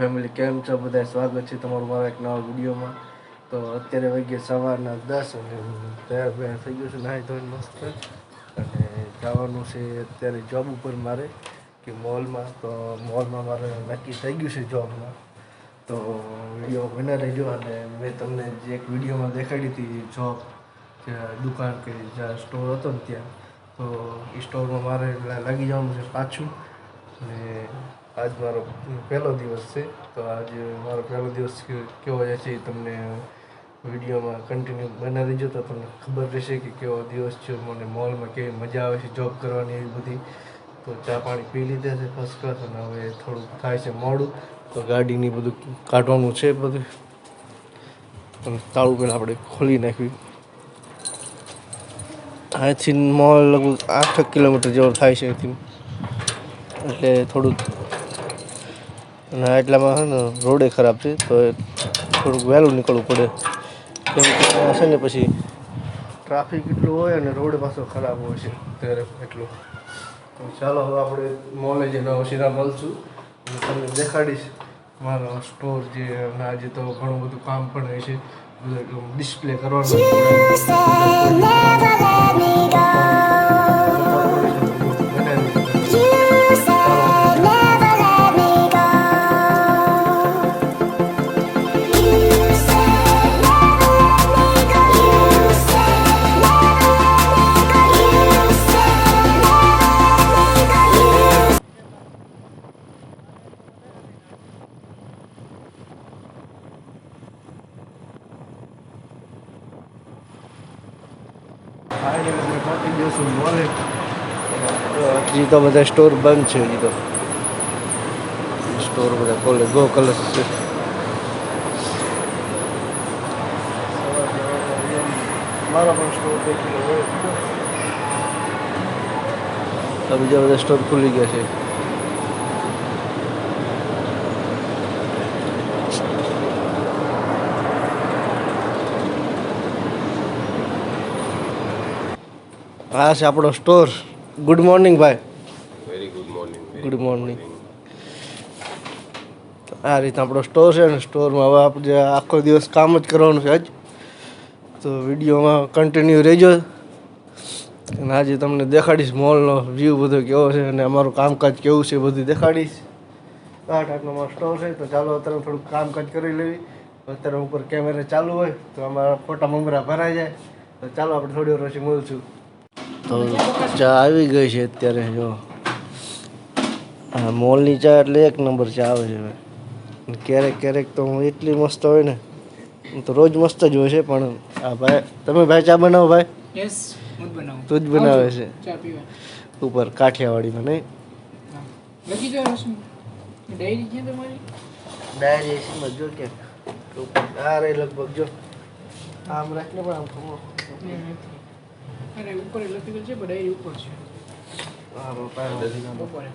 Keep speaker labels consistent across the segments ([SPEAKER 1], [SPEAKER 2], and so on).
[SPEAKER 1] Family કેમ છો બધા? સ્વાગત છે તમારું મારા એક નવા વિડીયોમાં. તો અત્યારે વાગ્યા સવારના 10 અને તૈયાર થઈ ગયું છે નાહી ધોઈને મસ્ત, અને જવાનું છે અત્યારે જોબ ઉપર મારે કે મોલમાં. તો મોલમાં મારે નક્કી થઈ ગયું છે જોબમાં. તો વિડીયો બના રહેજો. અને મેં તમને જે એક વિડીયોમાં દેખાડી હતી જોબ, જ્યાં દુકાન કે જ્યાં સ્ટોર હતો ને ત્યાં, તો એ સ્ટોરમાં મારે લાગી જવાનું છે પાછું. અને આજ મારો પહેલો દિવસ છે. તો આજે મારો પહેલો દિવસ કેવો જાય છે તમને વિડીયોમાં કન્ટિન્યુ બનાવી દેજો, તો તમને ખબર રહેશે કે કેવો દિવસ છે, મને મોલમાં કેવી મજા આવે છે જોબ કરવાની એવી બધી. તો ચા પાણી પી લીધા છે ફર્સ્ટ ક્લાસ, અને હવે થોડુંક થાય છે મોડું, તો ગાડીની બધું કાઢવાનું છે બધું. અને તાળું પહેલાં આપણે ખોલી નાખ્યું. અહીંથી મોલ લગભગ 8 કિલોમીટર જેવો થાય છે અહીંથી, એટલે થોડુંક. અને એટલામાં છે ને રોડે ખરાબ છે, તો થોડુંક વહેલું નીકળવું પડે, કેમ કે છે ને પછી ટ્રાફિક એટલું હોય અને રોડ પાછો ખરાબ હોય છે ત્યારે એટલું. તો ચાલો હવે આપણે મોલે જઈને સીધા મળશું અને તમને દેખાડીશ મારો સ્ટોર જે. અને આજે તો ઘણું બધું કામ પણ હોય છે, બધું ડિસ્પ્લે કરવાનું. હજી તો બધા સ્ટોર બંધ છે, હજી તો સ્ટોર બધા ખોલે. ગો કલર્સ છે. મારા પણ સ્ટોર તો બીજા બધા સ્ટોર ખુલી ગયા છે. હા છે આપણો સ્ટોર. ગુડ મોર્નિંગ ભાઈ.
[SPEAKER 2] Very good morning.
[SPEAKER 1] Good morning. આ રીતે આપણો સ્ટોર છે ને, સ્ટોરમાં હવે આપણે આખો દિવસ કામ જ કરવાનું છે આજ. તો વિડીયોમાં કન્ટિન્યુ રહેજો, અને આજે તમને દેખાડીશ મોલનો વ્યૂ બધો કેવો છે અને અમારું કામકાજ કેવું છે બધું દેખાડીશ. આટલો અમારો સ્ટોર છે. તો ચાલો અત્યારે થોડુંક કામકાજ કરી લેવી. અત્યારે ઉપર કેમેરા ચાલુ હોય તો અમારા ફોટા મમરા ભરાઈ જાય. તો ચાલો આપણે થોડી વાર પછી મળશું. તો ચા આવી ગઈ છે અત્યારે. જો હા, મોલની ચા એટલે એક નંબર ચા આવે છે. ક્યારેક ક્યારેક તો એટલી મસ્ત હોય ને, તો રોજ મસ્ત જ હોય છે. પણ હા ભાઈ, તમે ભાઈ ચા બનાવો ભાઈ?
[SPEAKER 3] યસ, હું જ બનાવું.
[SPEAKER 1] તું જ બનાવે છે
[SPEAKER 3] ચા પીવા
[SPEAKER 1] ઉપર કાઠિયાવાડીમાં? નહીં
[SPEAKER 3] લખી દો રસમ. ડાયરી છે તમારી?
[SPEAKER 1] ડાયરી છે જો કે આ રે લગભગ જો આમ રાખને પણ આમ ખમો.
[SPEAKER 3] અરે ઉપર લખી દો છે, પણ ડાયરી ઉપર છે.
[SPEAKER 1] હા બપોરે.
[SPEAKER 3] બપોરે.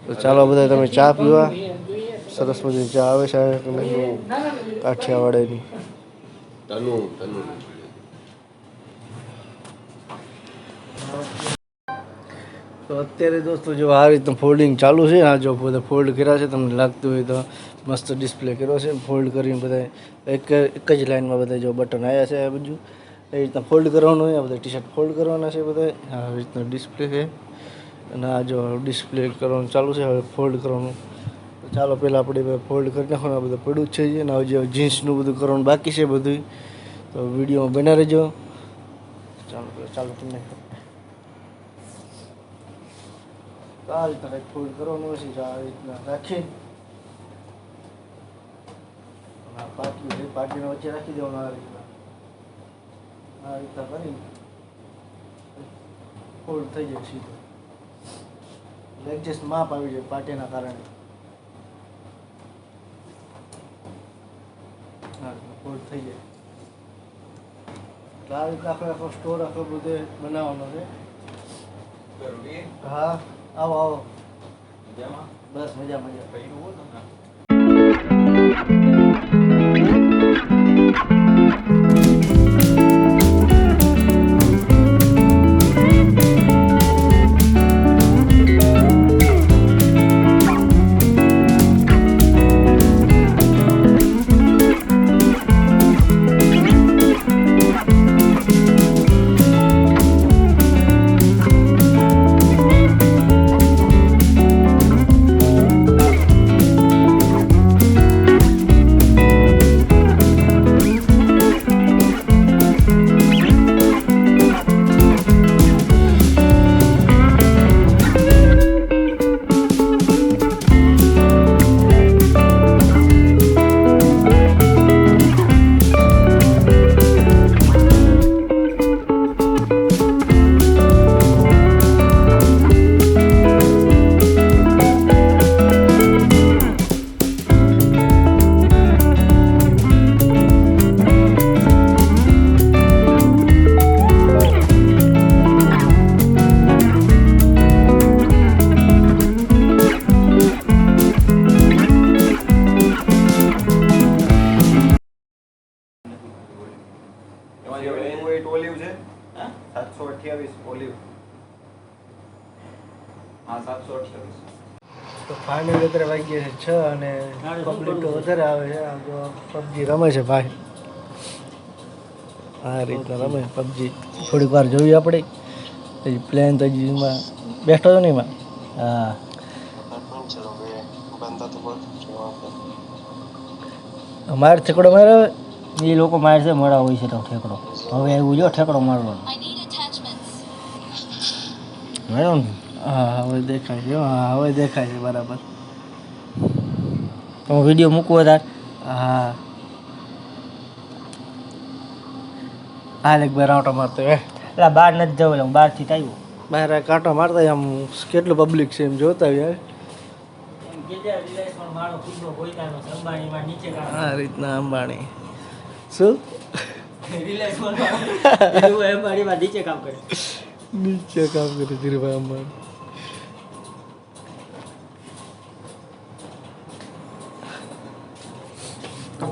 [SPEAKER 1] તો ચાલો બધા તમે ચા પીવા. સરસ મજાની ચા આવે છે કાઠિયાવાડીની. તો અત્યારે દોસ્તો જો આ રીતનું ફોલ્ડિંગ ચાલુ છે. આ જો બધા ફોલ્ડ કર્યા છે, તમને લાગતું હોય તો મસ્ત ડિસ્પ્લે કર્યો છે. ફોલ્ડ કરીને બધા એક જ લાઇનમાં બધા જો બટન આવ્યા છે. આ બધું એ રીતના ફોલ્ડ કરવાનું હોય. આ બધા ટી શર્ટ ફોલ્ડ કરવાના છે બધા. આ રીતનું ડિસ્પ્લે છે. અને આ જો ડિસ્પ્લે કરવાનું ચાલુ છે. હવે ફોલ્ડ કરવાનું. તો ચાલો પહેલાં આપણે ફોલ્ડ કરી નાખવાનું. આ બધું પડ્યું જ છે. અને હવે જે જીન્સનું બધું કરવાનું બાકી છે બધું, તો વિડીયોમાં બના રહેજો. ચાલો તમને આ રીતના કંઈક ફોલ્ડ કરવાનું હશે. આ રીતના રાખી પાટી છે, પાટીને વચ્ચે રાખી દેવાનું. આ રીતના કરી ફોલ્ડ થઈ જાય સીધું. એડજસ્ટ માપ આવી જાય પાટીના કારણે. હા, ફોલ્ડ થઈ જાય. એટલે આ રીતે આખો સ્ટોર આખો બધે બનાવવાનો છે. હા, આવો આવો. બસ મજા મજા.
[SPEAKER 2] 728 ઓલિવ. હા 728.
[SPEAKER 1] તો ફાઇનલ અત્યારે વાગી ગયા છે 6 અને પબ્લિક તો વધારે આવે છે. આ જો પબજી રમે છે ભાઈ, આ રીતના રમે પબજી. થોડીક વાર જોઈએ આપણે. હજી પ્લેન તો હજી એમાં બેઠો તો નહીં એમાં. હા મારે ઠેકડો મારે
[SPEAKER 4] એ લોકો મારશે મળા હોય છે તો ઠેકડો. હવે એવું જો ઠેકડો મારવાનો. મેડમ
[SPEAKER 1] હા હવે દેખાય છે. હા હવે દેખાય છે બરાબર.
[SPEAKER 4] તમે વિડીયો મૂકવો તાર.
[SPEAKER 1] હા હાલ એક બાર આંટો મારતો હે.
[SPEAKER 4] એટલે બહાર નથી જવું, હું બહારથી જ આવ્યો.
[SPEAKER 1] બહાર આ કાંટો મારતા આમ કેટલું પબ્લિક છે એમ જોતા યાર. આ રીતના અંબાણી શું
[SPEAKER 4] નીચે કામ કરે.
[SPEAKER 1] નીચે કામ કરે ધીરુભાઈ અંબાણી.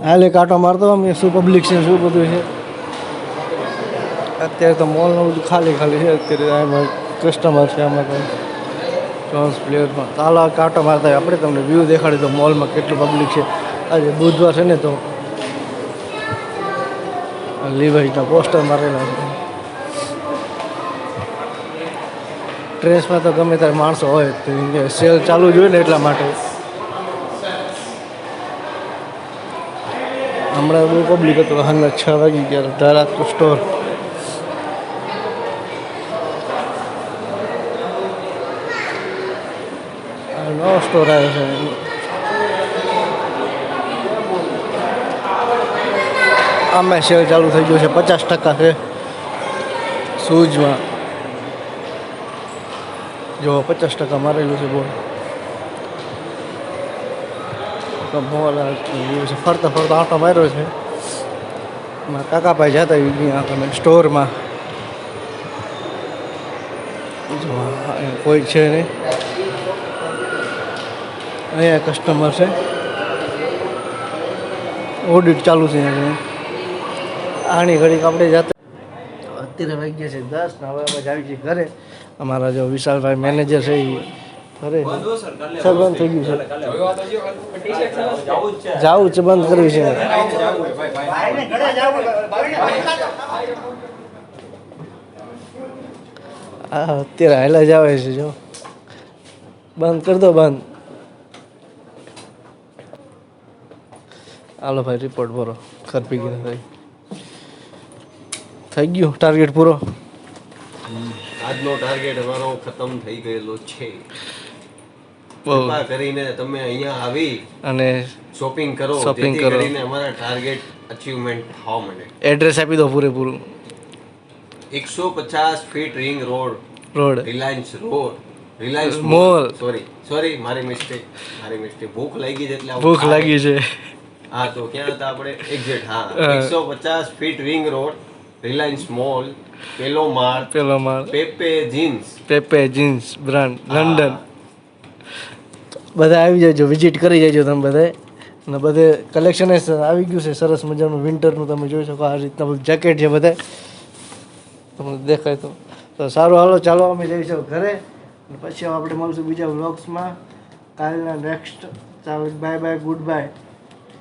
[SPEAKER 1] હાલે કાંટો મારતો આમ શું પબ્લિક છે શું બધું છે. અત્યારે તો મોલનું બધું ખાલી ખાલી છે. અત્યારે આમાં કસ્ટમર છે આમાં કંઈ જોન્સ પ્લેયરમાં. ચાલો કાંટો મારતા હોય આપણે તમને વ્યૂ દેખાડી દો મોલમાં કેટલું પબ્લિક છે. આજે બુધવાર છે ને તો લીવાઈસના પોસ્ટર મારેલા છે. ડ્રેસમાં તો ગમે ત્યારે માણસો હોય તો સેલ ચાલુ જ હોય ને એટલા માટે. હમણાં બહુ પબ્લિક હતું. હાલના 6 વાગી ગયા. ધારા સ્ટોર નવો સ્ટોર આવ્યો છે. આમાં સેલ ચાલુ થઈ ગયો છે. 50% છે શૂઝમાં. જો 50% મારેલું છે બોલ. મોલ છે. ફરતા ફરતા આંટો માર્યો છે. મારા કાકાભાઈ જતા અહીંયા તમે સ્ટોરમાં. જો કોઈ છે નહીં. અહીંયા કસ્ટમર છે. ઓડિટ ચાલુ છે અહીંયા. આની ઘડીક આપણે જતા અત્યારે વાગ્યા છે 10 ને હવે અમે આવી છીએ ઘરે. અમારા જો વિશાલભાઈ મેનેજર છે એ ઘરે સર બંધ થઈ ગયું છે. જાવું છે બંધ કરવી છે. હા અત્યારે હાલા જ આવે છે. જો બંધ કરી દો બંધ. હાલો ભાઈ રિપોર્ટ ભરો. ખરપી ગયો થઈ ગયું ટાર્ગેટ પૂરો.
[SPEAKER 5] આજનો ટાર્ગેટ અમારો ખતમ થઈ ગયેલો છે.
[SPEAKER 1] બહુ
[SPEAKER 5] કૃપા કરીને તમે અહીંયા આવી
[SPEAKER 1] અને
[SPEAKER 5] શોપિંગ કરો,
[SPEAKER 1] શોપિંગ
[SPEAKER 5] જેથી
[SPEAKER 1] કરો.
[SPEAKER 5] કરીને અમારા ટાર્ગેટ અચીવમેન્ટ થવા માંડે.
[SPEAKER 1] એડ્રેસ આપી દો પૂરેપૂરું.
[SPEAKER 5] 150 feet ring road,
[SPEAKER 1] road
[SPEAKER 5] Reliance road, Reliance
[SPEAKER 1] mall.
[SPEAKER 5] Sorry મારી મિસ્ટેક. ભૂખ લાગી છે એટલે આવું
[SPEAKER 1] ભૂખ લાગી છે.
[SPEAKER 5] હા તો ક્યાં હતા આપણે? એક્ઝેક્ટ હા
[SPEAKER 1] હા.
[SPEAKER 5] 150 feet ring road, Reliance mall, પેલો માળ,
[SPEAKER 1] પેલો માળ
[SPEAKER 5] Pepe jeans.
[SPEAKER 1] Pepe jeans brand London. બધા આવી જજો, વિઝિટ કરી જજો તમે બધાએ. અને બધે કલેક્શન આવી ગયું છે સરસ મજાનું વિન્ટરનું. તમે જોઈ શકો આ રીતના બધું જેકેટ છે બધા તમને દેખાય તો સારું. હાલો ચાલો અમે જઈશું ઘરે અને પછી આપણે મળશું બીજા વ્લોગ્સમાં કાલના નેક્સ્ટ. ચાલો બાય બાય, ગુડ બાય.